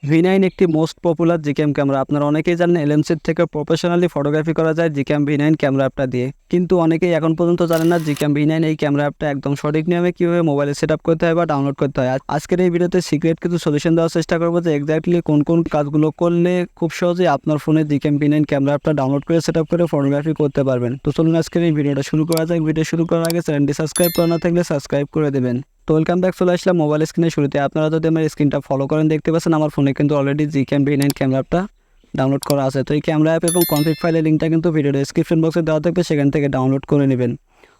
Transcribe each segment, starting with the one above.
V9 একটি most popular GCam camera. আপনারা অনেকেই জানেন এলএমসির থেকে প্রফেশনালি ফটোগ্রাফি করা যায় জিক্যাম V9 ক্যামেরা অ্যাপটা দিয়ে। কিন্তু অনেকেই এখন পর্যন্ত জানেন না জিক্যাম V9 এই ক্যামেরা অ্যাপটা একদম সঠিক নিয়মে কীভাবে মোবাইলে সেট আপ করতে হয় বা ডাউনলোড করতে হয়। আজকের এই ভিডিওতে সিক্রেট কিছু সলিউশন দেওয়ার চেষ্টা করবো যে এক্স্যাক্টলি কোন কোন কাজগুলো করলে খুব সহজেই আপনার ফোনে জিক্যাম V9 ক্যামেরা অ্যাপটা ডাউনলোড করে সেট আপ করে ফটোগ্রাফি করতে পারবেন। তো চলুন আজকের এই ভিডিওটা শুরু করা যাক। ভিডিও শুরু করার আগে চ্যানেলটি সাবস্ক্রাইব করা না থাকলে সাবস্ক্রাইব করে দেবেন। তো ওয়েলকাম ব্যাক, চলে আসলাম মোবাইল স্ক্রিনের শুরুতে। আপনারা যদি আমার স্ক্রিনটা ফলো করেন দেখতে পাচ্ছেন আমার ফোনে কিন্তু অলরেডি জিক্যাম V9 ক্যামেরা অ্যাপটা ডাউনলোড করা আছে। তো এই ক্যামেরা অ্যাপ এবং কনফিগ ফাইলের লিঙ্কটা কিন্তু ভিডিও ডেসক্রিপশন বক্সে দেওয়া থাকবে, সেখান থেকে ডাউনলোড করে নেবেন।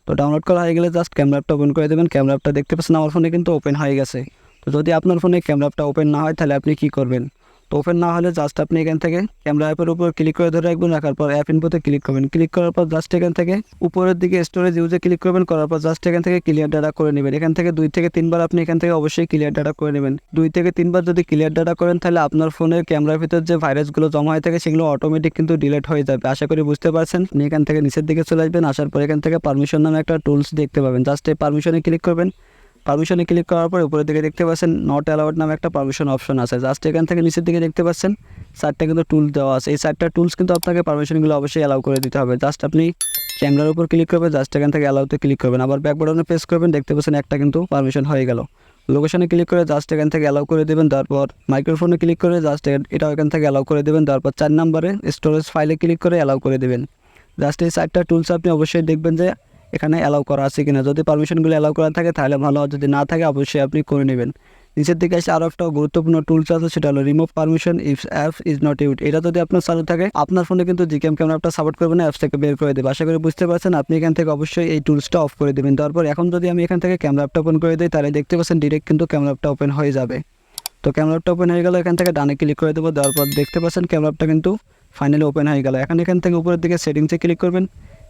তো ডাউনলোড করা হয়ে গেলে জাস্ট ক্যামেরা অ্যাপটা ওপেন করে দেবেন। ক্যামেরা অ্যাপটা দেখতে পাচ্ছেন আমার ফোনে কিন্তু ওপেন হয়ে গেছে। তো যদি আপনার ফোনে ক্যামেরা অ্যাপটা ওপেন না হয় তাহলে আপনি কী করবেন? তো ওপেন না হলে জাস্ট আপনি এখান থেকে ক্যামেরা অ্যাপের উপর ক্লিক করে ধরে রাখবেন, রাখার পর অ্যাপ ইনফোতে ক্লিক করবেন। ক্লিক করার পর জাস্ট এখান থেকে উপরের দিকে স্টোরেজ ইউজে ক্লিক করবেন, করার পর জাস্ট এখান থেকে ক্লিয়ার ডাটা করে নেবেন। এখান থেকে 2 থেকে 3 বার আপনি এখান থেকে অবশ্যই ক্লিয়ার ডাটা করে নেবেন। 2 থেকে 3 বার যদি ক্লিয়ার ডাটা করেন তাহলে আপনার ফোনের ক্যামেরার ভিতর যে ভাইরাসগুলো জমা হয়ে থাকে সেগুলো অটোমেটিক কিন্তু ডিলিট হয়ে যাবে। আশা করি বুঝতে পারছেন। আপনি এখান থেকে নিচের দিকে চলে আসবেন, আসার পর এখান থেকে পারমিশন নামে একটা টুলস দেখতে পাবেন। জাস্ট এই পারমিশনে ক্লিক করবেন। পারমিশনে ক্লিক করার পর উপরের দিকে দেখতে পাচ্ছেন নট অ্যালাউড নামে একটা পারমিশন অপশন আছে। জাস্ট এখান থেকে নিচের দিকে দেখতে পাচ্ছেন 4টা কিন্তু টুল দেওয়া আছে। এই 4টা টুলস কিন্তু আপনাকে পারমিশনগুলো অবশ্যই অ্যালাউ করে দিতে হবে। জাস্ট আপনি ক্যামেরার উপর ক্লিক করবেন, জাস্ট এখান থেকে অ্যালাউতে ক্লিক করবেন, আবার ব্যাক বাটনে প্রেস করবেন। দেখতে পাচ্ছেন একটা কিন্তু পারমিশন হয়ে গেল। লোকেশনে ক্লিক করে জাস্ট এখান থেকে অ্যালাউ করে দেবেন। তারপর মাইক্রোফোনে ক্লিক করে জাস্ট এটাও এখান থেকে অ্যালাউ করে দেবেন। তারপর 4 নম্বরে স্টোরেজ ফাইলে ক্লিক করে অ্যালাউ করে দেবেন। জাস্ট এই 4টা টুলস আপনি অবশ্যই দেখবেন যে এখানে অ্যালাউ করা আছে কিনা। যদি পারমিশনগুলো অ্যালাউ করা থাকে তাহলে ভালো, যদি না থাকে অবশ্যই আপনি করে নেবেন। নিচের দিকে এসে আরও একটা গুরুত্বপূর্ণ টুলস আছে, সেটা হলো remove permission if app is not used. এটা যদি আপনার চালু থাকে আপনার ফোনে কিন্তু জিক্যাম ক্যামেরাটা সাপোর্ট করবে না, অ্যাপস থেকে বের করে দেবে। আশা করি বুঝতে পারছেন। আপনি এখান থেকে অবশ্যই এই টুলসটা অফ করে দেবেন। তারপর এখন যদি আমি এখান থেকে ক্যামেরা অ্যাপটা ওপেন করে দিই তাহলে দেখতে পাচ্ছেন ডিরেক্ট কিন্তু ক্যামেরা অ্যাপটা ওপেন হয়ে যাবে। তো ক্যামেরা অ্যাপটা ওপেন হয়ে গেল, এখান থেকে ডানে ক্লিক করে দেবো। দেওয়ার পর দেখতে পাচ্ছেন ক্যামেরা অ্যাপটা কিন্তু ফাইনালি ওপেন হয়ে গেল। এখন এখান থেকে উপরের দিকে সেটিংসে ক্লিক করবেন।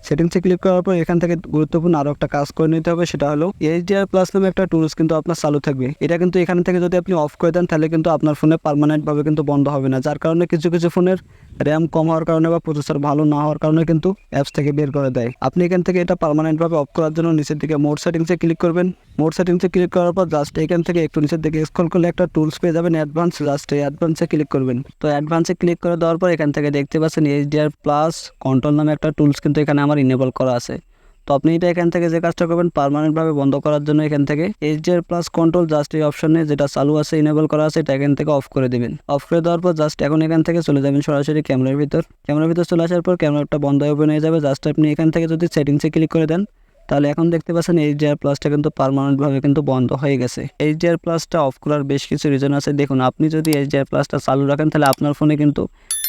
সেটিংসে ক্লিক করার পর এখান থেকে গুরুত্বপূর্ণ আরও একটা কাজ করে নিতে হবে, সেটা হলো HDR+ নামে একটা টুলস কিন্তু আপনার চালু থাকবে। এটা কিন্তু এখান থেকে যদি আপনি অফ করে দেন তাহলে কিন্তু আপনার ফোনে পার্মানেন্টভাবে কিন্তু বন্ধ হবে না, যার কারণে কিছু কিছু ফোনের র্যাম কম হওয়ার কারণে বা প্রসেসর ভালো না হওয়ার কারণে কিন্তু অ্যাপস থেকে বের করে দেয়। আপনি এখান থেকে এটা পার্মানেন্টভাবে অফ করার জন্য নিচের দিকে মোড সেটিংসে ক্লিক করবেন। মোড সেটিংসে ক্লিক করার পর জাস্ট এখান থেকে একটু নিচের দিকে স্ক্রল করলে একটা টুলস পেয়ে যাবেন অ্যাডভান্স। জাস্ট এই অ্যাডভান্সে ক্লিক করবেন। তো অ্যাডভান্সে ক্লিক করে দেওয়ার পর এখান থেকে দেখতে পাচ্ছেন HDR+ কন্ট্রোল নামে একটা টুলস কিন্তু এখানে আমার ইনেবল করা আছে। তো আপনি এটা এখান থেকে যে কাজটা করবেন পার্মানেন্টভাবে বন্ধ করার জন্য এখান থেকে HDR+ কন্ট্রোল জাস্ট এই অপশনে যেটা চালু আছে ইনেবল করা আছে এটা এখান থেকে অফ করে দেবেন। অফ করে দেওয়ার পর জাস্ট এখন এখান থেকে চলে যাবেন সরাসরি ক্যামেরার ভিতর। ক্যামেরার ভিতর চলে আসার পর ক্যামেরাটা বন্ধ হয়ে ওপেন হয়ে যাবে। জাস্ট আপনি এখান থেকে যদি সেটিংসে ক্লিক করে দেন তাহলে এখন দেখতে পাচ্ছেন HDR+টা কিন্তু পার্মানেন্টভাবে কিন্তু বন্ধ হয়ে গেছে। HDR+টা অফ করার বেশ কিছু রিজন আছে। দেখুন, আপনি যদি HDR+টা চালু রাখেন তাহলে আপনার ফোনে কিন্তু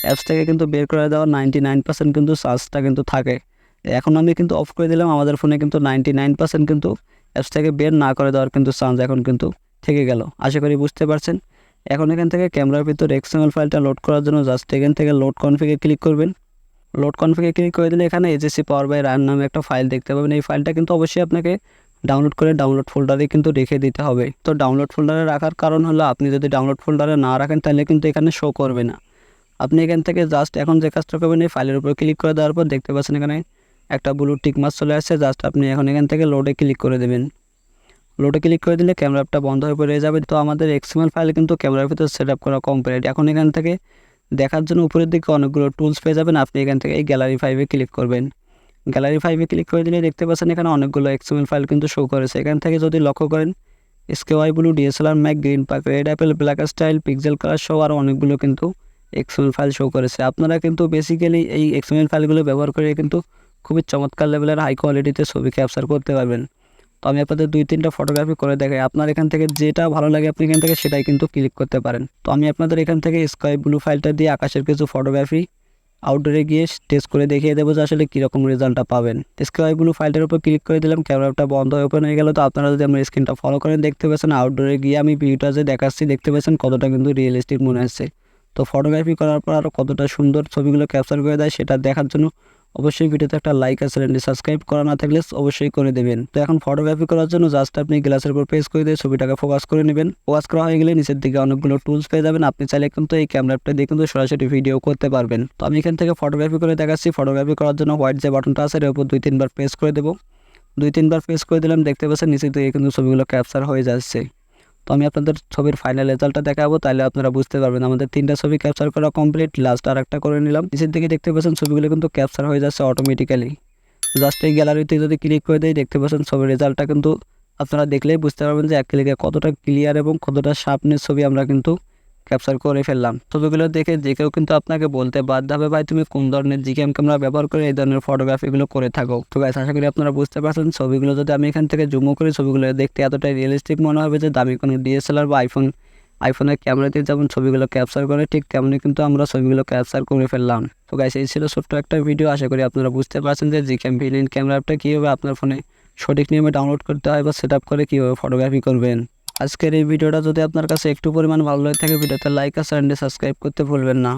অ্যাপস থেকে কিন্তু বের করে দেওয়ার 99% কিন্তু চার্জটা কিন্তু থাকে। এখন আমি কিন্তু অফ করে দিলাম, আমাদের ফোনে কিন্তু 99% কিন্তু অ্যাপস থেকে বের না করে দেওয়ার কিন্তু চান্স এখন কিন্তু থেকে গেল। আশা করি বুঝতে পারছেন। এখন এখান থেকে ক্যামেরার ভিতর XML ফাইলটা লোড করার জন্য জাস্ট এখান থেকে লোড কনফিগে ক্লিক করবেন। লোড কনফিগে ক্লিক করে দিলে এখানে AJC পাওয়ার বাই রান নামে একটা ফাইল দেখতে পাবেন। এই ফাইলটা কিন্তু অবশ্যই আপনাকে ডাউনলোড করে ডাউনলোড ফোল্ডারে কিন্তু রেখে দিতে হবে। তো ডাউনলোড ফোল্ডারে রাখার কারণ হলো আপনি যদি ডাউনলোড ফোল্ডারে না রাখেন তাহলে কিন্তু এখানে শো করবে না। আপনি এখান থেকে জাস্ট এখন যে কাজটা করবেন এই ফাইলের উপর ক্লিক করে দেওয়ার পর দেখতে পাচ্ছেন এখানে একটা ব্লু টিক মার্ক চলে আসছে। জাস্ট আপনি এখন এখান থেকে লোডে ক্লিক করে দেবেন। লোডে ক্লিক করে দিলে ক্যামেরা অ্যাপটা বন্ধ হয়ে পড়ে যাবে। তো আমাদের XML ফাইল কিন্তু ক্যামেরার ভিতর সেট আপ করা কমপ্লিট। এখন এখান থেকে দেখার জন্য উপরের দিকে অনেকগুলো টুলস পেয়ে যাবেন। আপনি এখান থেকে এই গ্যালারি 5-এ ক্লিক করবেন। গ্যালারি 5-এ ক্লিক করে দিলে দেখতে পাচ্ছেন এখানে অনেকগুলো XML ফাইল কিন্তু শো করেছে। এখান থেকে যদি লক্ষ্য করেন SKY blue, DSLR Mac, green park, red Apple, black style, pixel colour সহ আরও অনেকগুলো কিন্তু XML ফাইল শো করেছে। আপনারা কিন্তু বেসিক্যালি এই XML ফাইলগুলো ব্যবহার করে কিন্তু খুবই চমৎকার লেভেলের হাই কোয়ালিটিতে ছবি ক্যাপচার করতে পারবেন। তো আমি আপনাদের 2-3টা ফটোগ্রাফি করে দেখাই। আপনার এখান থেকে যেটা ভালো লাগে আপনি এখান থেকে সেটাই কিন্তু ক্লিক করতে পারেন। তো আমি আপনাদের এখান থেকে স্কাই ব্লু ফাইলটা দিয়ে আকাশের কিছু ফটোগ্রাফি আউটডোরে গিয়ে টেস্ট করে দেখিয়ে দেবো যে আসলে কীরকম রেজাল্টটা পাবেন। স্কাই ব্লু ফাইলটার উপর ক্লিক করে দিলাম, ক্যামেরাটা বন্ধ হয়ে ওপেন হয়ে গেল। তো আপনারা যদি আমার স্ক্রিনটা ফলো করেন দেখতে পাচ্ছেন আউটডোরে গিয়ে আমি ভিউটা যে দেখাচ্ছি দেখতে পাচ্ছেন কতটা কিন্তু রিয়েলিস্টিক মনে হচ্ছে। তো ফটোগ্রাফি করার পর আরও কতটা সুন্দর ছবিগুলো ক্যাপচার করে দেয় সেটা দেখার জন্য অবশ্যই ভিডিওতে একটা লাইক আর চ্যানেলটি সাবস্ক্রাইব করা না থাকলে অবশ্যই করে দেবেন। তো এখন ফটোগ্রাফি করার জন্য জাস্ট আপনি গ্লাসের উপর প্রেস করে দিয়ে ছবিটাকে ফোকাস করে নেবেন। ফোকাস করা হয়ে গেলে নিচের দিকে অনেকগুলো টুলস পেয়ে যাবেন। আপনি চাইলে কিন্তু এই ক্যামেরাটা দিয়ে কিন্তু সরাসরি ভিডিও করতে পারবেন। তো আমি এখান থেকে ফটোগ্রাফি করে দেখাচ্ছি। ফটোগ্রাফি করার জন্য হোয়াইট যে বাটনটা আছে এর উপর 2-3 বার প্রেস করে দেবো। 2-3 বার প্রেস করে দিলাম, দেখতে পাচ্ছেন নিচের দিকে কিন্তু ছবিগুলো ক্যাপচার হয়ে যাচ্ছে। তো আমি আপনাদের ছবির ফাইনাল রেজাল্টটা দেখাবো, তাহলে আপনারা বুঝতে পারবেন। আমাদের 3টা ছবি ক্যাপচার করা কমপ্লিট, লাস্ট আর একটা করে নিলাম। নিচের দিকে দেখতে পাচ্ছেন ছবিগুলো কিন্তু ক্যাপচার হয়ে যাচ্ছে অটোমেটিক্যালি। জাস্ট এই গ্যালারিতে যদি ক্লিক করে দেয় দেখতে পাচ্ছেন ছবির রেজাল্টটা কিন্তু আপনারা দেখলেই বুঝতে পারবেন যে এক ক্লিকে কতটা ক্লিয়ার এবং কতটা শার্পনেস ছবি আমরা কিন্তু ক্যাপচার করে ফেললাম। ছবিগুলো দেখে যে কেউ কিন্তু আপনাকে বলতে বাধ্য হবে, ভাই তুমি কোন ধরনের জিক্যাম ক্যামেরা ব্যবহার করে এই ধরনের ফটোগ্রাফিগুলো করে থাকো। তো গাইস, আশা করি আপনারা বুঝতে পারছেন। ছবিগুলো যদি আমি এখান থেকে জুমও করি, ছবিগুলো দেখতে এতটাই রিয়েলিস্টিক মনে হবে যে দামি কোনো ডিএসএলআর বা আইফোনের ক্যামেরাতে যেমন ছবিগুলো ক্যাপচার করে ঠিক তেমনি কিন্তু আমরা ছবিগুলো ক্যাপচার করে ফেললাম। তো গাইস, এই ছিল ছোট্ট একটা ভিডিও। আশা করি আপনারা বুঝতে পারছেন যে জিক্যাম V9 ক্যামেরাটা কীভাবে আপনার ফোনে সঠিক নিয়মে ডাউনলোড করতে হয় বা সেট আপ করে কীভাবে ফটোগ্রাফি করবেন। আজকের এই ভিডিওটা যদি আপনার কাছে একটু পরিমাণ ভালো লাগে থাকে, ভিডিওতে লাইক আর চ্যানেলটি সাবস্ক্রাইব করতে ভুলবেন না।